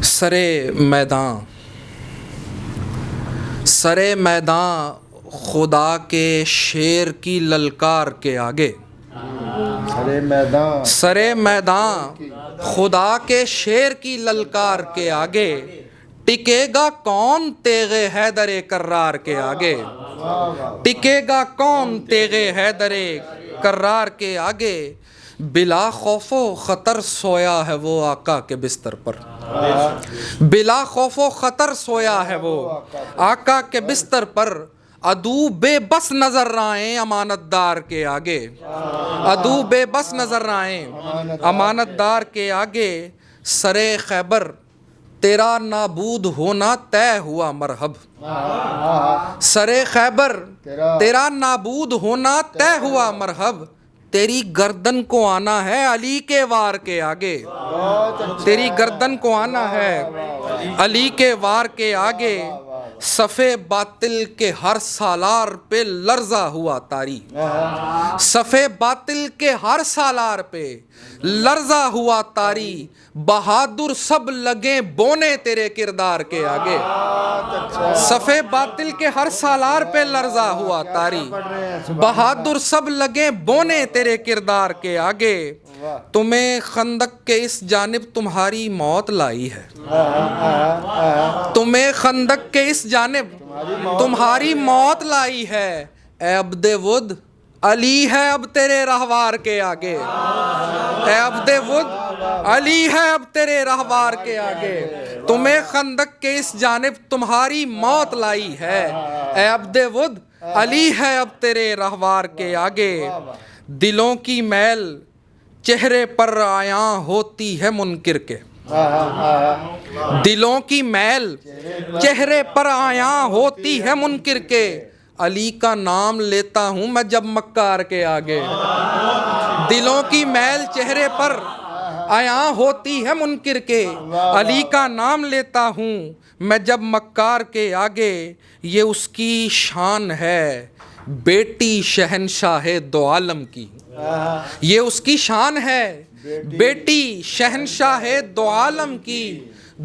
سرے میداں خدا کے شیر کی للکار کے آگے، سرے میداں خدا کے شیر کی للکار کے آگے، ٹکے گا کون تیغ حیدر کرار کے آگے، ٹکے گا کون تیغ حیدر کرار کے آگے، بلا خوف و خطر سویا ہے وہ آقا کے بستر پر، بلا خوف و خطر سویا ہے وہ آقا کے بستر پر، عدو بے بس نظر آئیں امانت دار کے آگے، عدو بے بس نظر آئیں امانت دار کے آگے، سرے خیبر تیرا نابود ہونا طے ہوا مرحب، سرے خیبر تیرا نابود ہونا طے ہوا مرحب، تیری گردن کو آنا ہے علی کے وار کے آگے، تیری گردن کو آنا ہے علی کے وار کے آگے، صفِ باطل کے ہر سالار پہ لرزہ ہوا طاری، صفِ باطل کے ہر سالار پہ لرزہ ہوا طاری، بہادر سب لگیں بونے تیرے کردار کے آگے، صفِ باطل کے ہر سالار پہ لرزہ ہوا طاری، بہادر سب لگیں بونے تیرے کردار کے آگے، تمہیں خندق کے اس جانب تمہاری موت لائی ہے، تمہیں خندق کے اس جانب تمہاری موت لائی ہے، اے عبد ود علی ہے اب تیرے رہوار کے آگے، اے عبد ود علی ہے اب تیرے رہوار کے آگے، تمہیں خندق کے اس جانب تمہاری موت لائی ہے، اے عبد ود علی ہے اب تیرے رہوار کے آگے، دلوں کی میل چہرے پر عیاں ہوتی ہے منکر کے، دلوں کی میل چہرے پر عیاں ہوتی ہے منکر کے، علی کا نام لیتا ہوں میں جب مکار کے آگے، دلوں کی میل چہرے پر عیاں ہوتی ہے منکر کے، علی کا نام لیتا ہوں میں جب مکار کے آگے، یہ اس کی شان ہے بیٹی شہنشاہ دو عالم کی، یہ اس کی شان ہے بیٹی شہنشاہ دو عالم کی،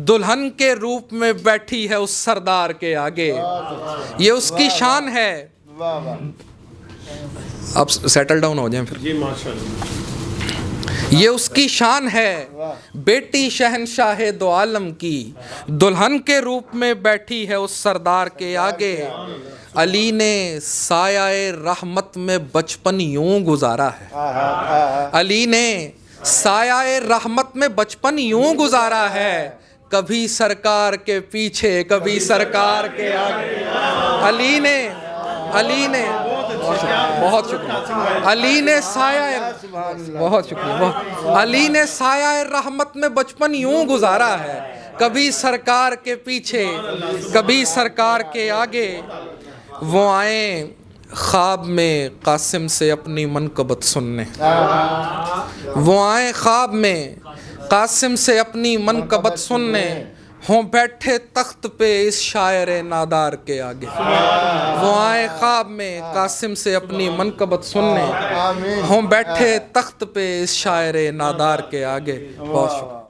دلہن کے روپ میں بیٹھی ہے اس سردار کے آگے، یہ اس کی شان ہے۔ اب سیٹل ڈاؤن ہو جائیں پھر، یہ اس کی شان ہے بیٹی شہنشاہ دو عالم کی، دلہن کے روپ میں بیٹھی ہے اس سردار کے آگے، علی نے سایہ رحمت میں بچپن یوں گزارا ہے، علی نے سایہ رحمت میں بچپن یوں گزارا ہے، کبھی سرکار کے پیچھے کبھی سرکار کے آگے، علی نے بہت شکریہ، علی نے سایہ بہت شکریہ، علی نے سایہ رحمت میں بچپن یوں گزارا ہے، کبھی سرکار کے پیچھے کبھی سرکار کے آگے، وہ آئیں خواب میں قاسم سے اپنی منقبت سننے، وہ آئیں خواب میں قاسم سے اپنی منقبت سننے، ہوں بیٹھے تخت پہ اس شاعر نادار کے آگے، وہ آئیں خواب میں قاسم سے اپنی منقبت سننے، ہوں بیٹھے تخت پہ اس شاعر نادار کے آگے۔ بہت شکریہ۔